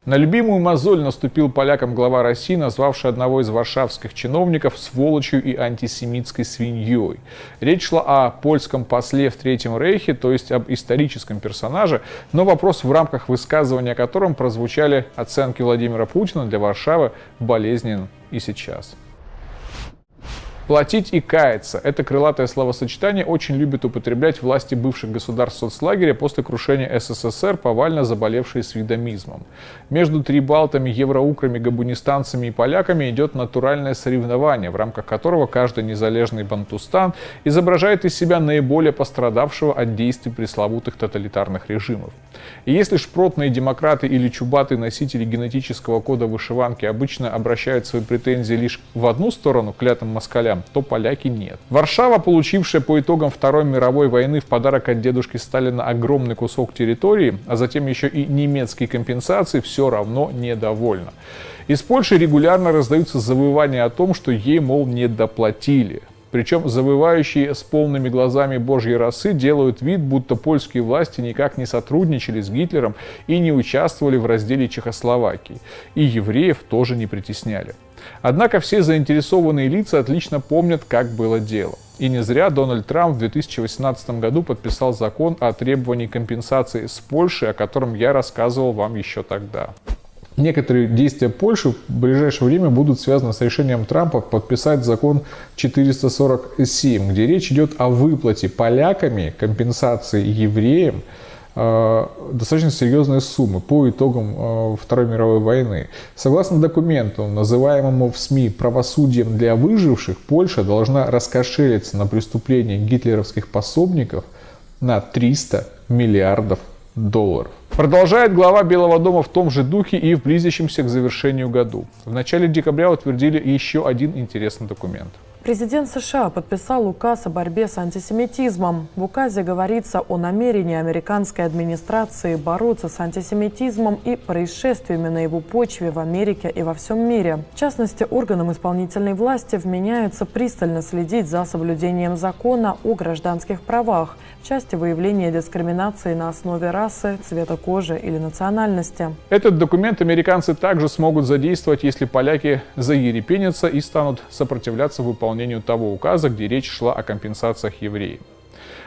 На любимую мозоль наступил полякам глава России, назвавший одного из варшавских чиновников сволочью и антисемитской свиньей. Речь шла о польском после в Третьем Рейхе, то есть об историческом персонаже, но вопрос, в рамках высказывания о котором прозвучали оценки Владимира Путина, для Варшавы болезненен и сейчас. Платить и каяться. Это крылатое словосочетание очень любят употреблять власти бывших государств соцлагеря после крушения СССР, повально заболевшие свидомизмом. Между трибалтами, евроукрами, габунистанцами и поляками идет натуральное соревнование, в рамках которого каждый незалежный бантустан изображает из себя наиболее пострадавшего от действий пресловутых тоталитарных режимов. И если шпротные демократы или чубатые носители генетического кода вышиванки обычно обращают свои претензии лишь в одну сторону, к клятым москалям, то поляки нет. Варшава, получившая по итогам Второй мировой войны в подарок от дедушки Сталина огромный кусок территории, а затем еще и немецкие компенсации, все равно недовольна. Из Польши регулярно раздаются завывания о том, что ей, мол, не доплатили. Причем завывающие с полными глазами божьей росы делают вид, будто польские власти никак не сотрудничали с Гитлером и не участвовали в разделе Чехословакии. И евреев тоже не притесняли. Однако все заинтересованные лица отлично помнят, как было дело. И не зря Дональд Трамп в 2018 году подписал закон о требовании компенсации с Польшей, о котором я рассказывал вам еще тогда. Некоторые действия Польши в ближайшее время будут связаны с решением Трампа подписать закон 447, где речь идет о выплате поляками компенсации евреям достаточно серьезные суммы по итогам Второй мировой войны. Согласно документу, называемому в СМИ правосудием для выживших, Польша должна раскошелиться на преступления гитлеровских пособников на 300 миллиардов долларов. Продолжает глава Белого дома в том же духе и в близящемся к завершению году. В начале декабря утвердили еще один интересный документ. Президент США подписал указ о борьбе с антисемитизмом. В указе говорится о намерении американской администрации бороться с антисемитизмом и происшествиями на его почве в Америке и во всем мире. В частности, органам исполнительной власти вменяется пристально следить за соблюдением закона о гражданских правах в части выявления дискриминации на основе расы, цвета кожи или национальности. Этот документ американцы также смогут задействовать, если поляки заерепенятся и станут сопротивляться выполнению того указа, где речь шла о компенсациях евреям.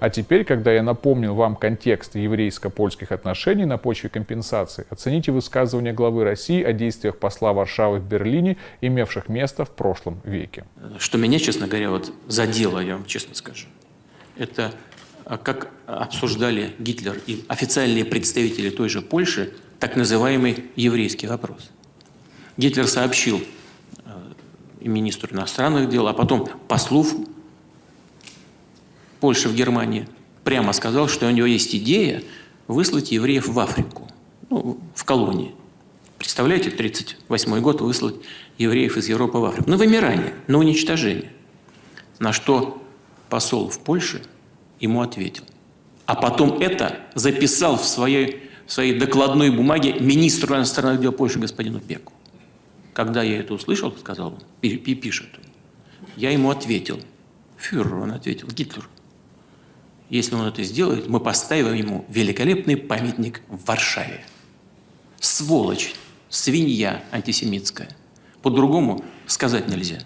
А теперь, когда я напомнил вам контекст еврейско-польских отношений на почве компенсации, оцените высказывание главы России о действиях посла Варшавы в Берлине, имевших место в прошлом веке. Что меня, честно говоря, задело, я вам честно скажу, это как обсуждали Гитлер и официальные представители той же Польши так называемый еврейский вопрос. Гитлер сообщил и министру иностранных дел, а потом послу Польши в Германии, прямо сказал, что у него есть идея выслать евреев в Африку, в колонии. Представляете, 1938 год выслать евреев из Европы в Африку. На вымирание, на уничтожение. На что посол в Польше ему ответил. А потом это записал в своей докладной бумаге министру иностранных дел Польши господину Пеку. Когда я это услышал, сказал он, пишет, я ему ответил, фюрер, он ответил, Гитлер, если он это сделает, мы поставим ему великолепный памятник в Варшаве. Сволочь, свинья антисемитская. По-другому сказать нельзя.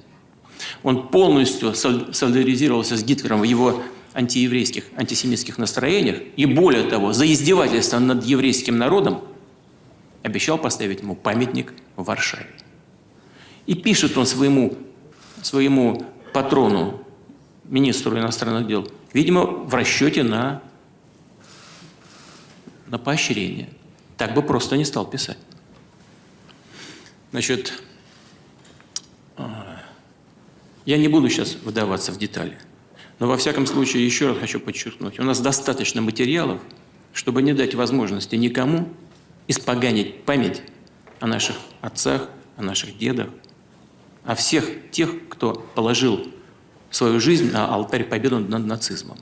Он полностью солидаризировался с Гитлером в его антиеврейских, антисемитских настроениях и, более того, за издевательство над еврейским народом обещал поставить ему памятник в Варшаве. И пишет он своему патрону, министру иностранных дел, видимо, в расчете на поощрение. Так бы просто не стал писать. Значит, я не буду сейчас вдаваться в детали, но во всяком случае еще раз хочу подчеркнуть, у нас достаточно материалов, чтобы не дать возможности никому испоганить память о наших отцах, о наших дедах, о всех тех, кто положил свою жизнь на алтарь победы над нацизмом.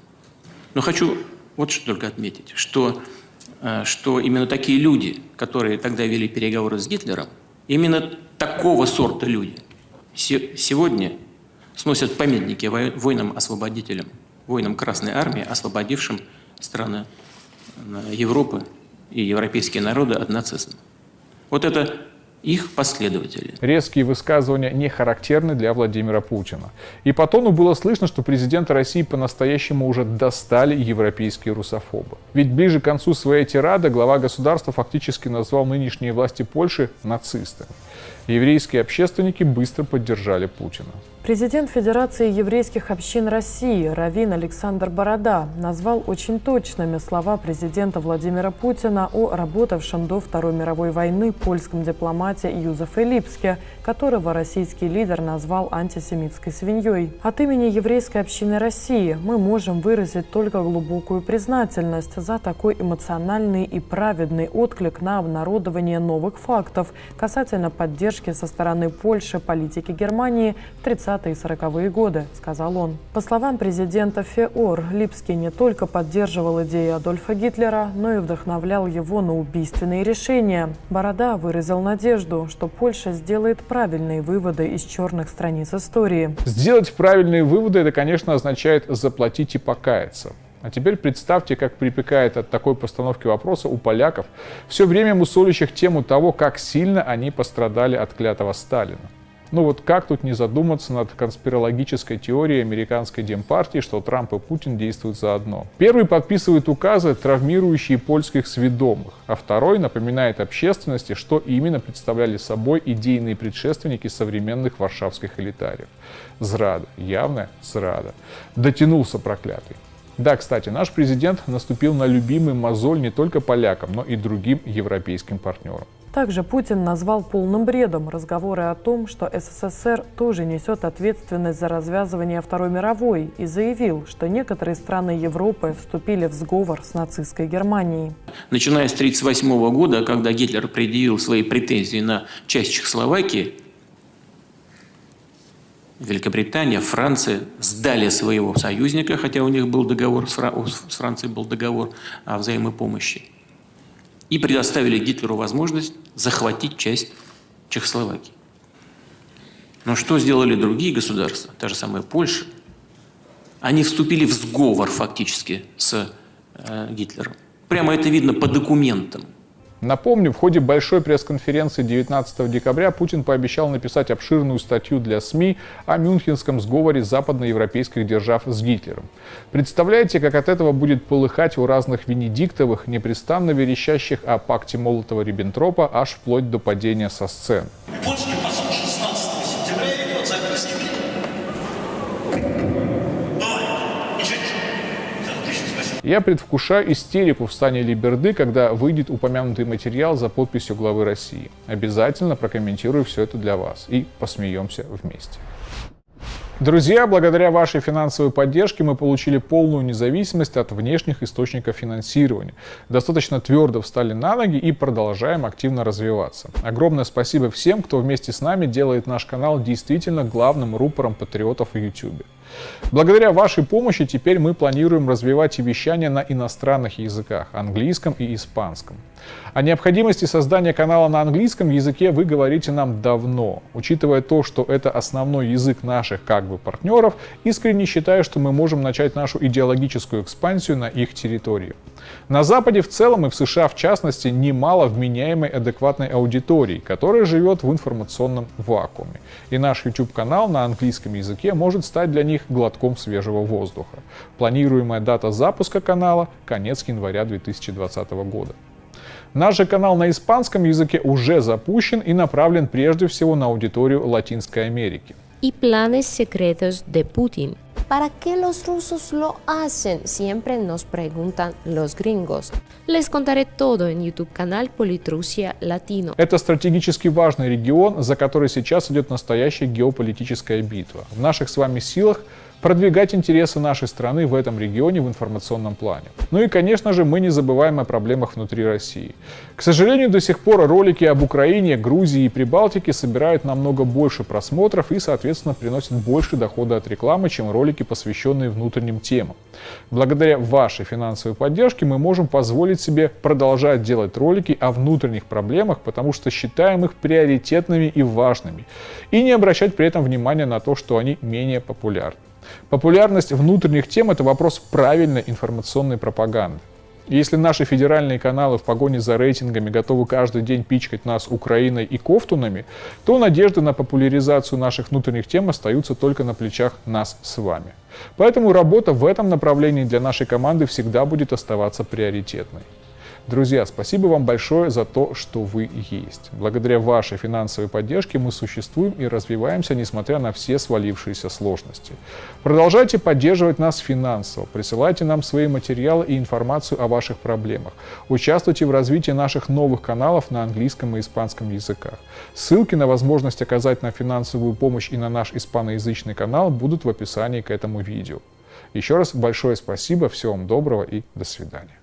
Но хочу вот что только отметить, что именно такие люди, которые тогда вели переговоры с Гитлером, именно такого сорта люди сегодня сносят памятники воинам-освободителям, воинам Красной Армии, освободившим страны Европы и европейские народы от нацизма. Вот это их последователи. Резкие высказывания не характерны для Владимира Путина. И по тону было слышно, что президента России по-настоящему уже достали европейские русофобы. Ведь ближе к концу своей тирады глава государства фактически назвал нынешние власти Польши нацистами. Еврейские общественники быстро поддержали Путина. Президент Федерации еврейских общин России раввин Александр Борода назвал очень точными слова президента Владимира Путина о работавшем до Второй мировой войны польском дипломате Юзефе Липске, которого российский лидер назвал антисемитской свиньей. От имени еврейской общины России мы можем выразить только глубокую признательность за такой эмоциональный и праведный отклик на обнародование новых фактов касательно поддержки со стороны Польши политики Германии в 30-е и 40-е годы, сказал он. По словам президента ФЕОР, Липский не только поддерживал идеи Адольфа Гитлера, но и вдохновлял его на убийственные решения. Борода выразил надежду, что Польша сделает правильные выводы из черных страниц истории. Сделать правильные выводы – это, конечно, означает заплатить и покаяться. А теперь представьте, как припекает от такой постановки вопроса у поляков, все время мусолящих тему того, как сильно они пострадали от клятого Сталина. Ну вот как тут не задуматься над конспирологической теорией американской демпартии, что Трамп и Путин действуют заодно. Первый подписывает указы, травмирующие польских сведомых, а второй напоминает общественности, что именно представляли собой идейные предшественники современных варшавских элитариев. Зрада, явная зрада. Дотянулся проклятый. Да, кстати, наш президент наступил на любимый мозоль не только полякам, но и другим европейским партнерам. Также Путин назвал полным бредом разговоры о том, что СССР тоже несет ответственность за развязывание Второй мировой, и заявил, что некоторые страны Европы вступили в сговор с нацистской Германией. Начиная с 1938 года, когда Гитлер предъявил свои претензии на часть Чехословакии, Великобритания, Франция сдали своего союзника, хотя у них был договор, с Францией был договор о взаимопомощи, и предоставили Гитлеру возможность захватить часть Чехословакии. Но что сделали другие государства, та же самая Польша? Они вступили в сговор фактически с Гитлером. Прямо это видно по документам. Напомню, в ходе большой пресс-конференции 19 декабря Путин пообещал написать обширную статью для СМИ о мюнхенском сговоре западноевропейских держав с Гитлером. Представляете, как от этого будет полыхать у разных Венедиктовых, непрестанно верещащих о пакте Молотова-Риббентропа аж вплоть до падения со сцены. Польский посол 16 сентября ведет записки. Я предвкушаю истерику в стане Либерды, когда выйдет упомянутый материал за подписью главы России. Обязательно прокомментирую все это для вас и посмеемся вместе. Друзья, благодаря вашей финансовой поддержке мы получили полную независимость от внешних источников финансирования. Достаточно твердо встали на ноги и продолжаем активно развиваться. Огромное спасибо всем, кто вместе с нами делает наш канал действительно главным рупором патриотов в YouTube. Благодаря вашей помощи теперь мы планируем развивать и вещание на иностранных языках – английском и испанском. О необходимости создания канала на английском языке вы говорите нам давно. Учитывая то, что это основной язык наших партнеров, искренне считаю, что мы можем начать нашу идеологическую экспансию на их территории. На Западе в целом и в США в частности немало вменяемой адекватной аудитории, которая живет в информационном вакууме. И наш YouTube-канал на английском языке может стать для них глотком свежего воздуха. Планируемая дата запуска канала – конец января 2020 года. Наш же канал на испанском языке уже запущен и направлен прежде всего на аудиторию Латинской Америки. Y planes secretos de Putin. ¿Para qué los rusos lo hacen? Siempre nos preguntan los gringos. Les contaré todo en YouTube-канал Политруссия Латино. Это стратегически важный регион, за который сейчас идет настоящая геополитическая битва. В наших с вами силах продвигать интересы нашей страны в этом регионе в информационном плане. Ну и, конечно же, мы не забываем о проблемах внутри России. К сожалению, до сих пор ролики об Украине, Грузии и Прибалтике собирают намного больше просмотров и, соответственно, приносят больше дохода от рекламы, чем ролики, посвященные внутренним темам. Благодаря вашей финансовой поддержке мы можем позволить себе продолжать делать ролики о внутренних проблемах, потому что считаем их приоритетными и важными, и не обращать при этом внимания на то, что они менее популярны. Популярность внутренних тем – это вопрос правильной информационной пропаганды. И если наши федеральные каналы в погоне за рейтингами готовы каждый день пичкать нас Украиной и кофтунами, то надежды на популяризацию наших внутренних тем остаются только на плечах нас с вами. Поэтому работа в этом направлении для нашей команды всегда будет оставаться приоритетной. Друзья, спасибо вам большое за то, что вы есть. Благодаря вашей финансовой поддержке мы существуем и развиваемся, несмотря на все свалившиеся сложности. Продолжайте поддерживать нас финансово, присылайте нам свои материалы и информацию о ваших проблемах. Участвуйте в развитии наших новых каналов на английском и испанском языках. Ссылки на возможность оказать нам финансовую помощь и на наш испаноязычный канал будут в описании к этому видео. Еще раз большое спасибо, всего вам доброго и до свидания.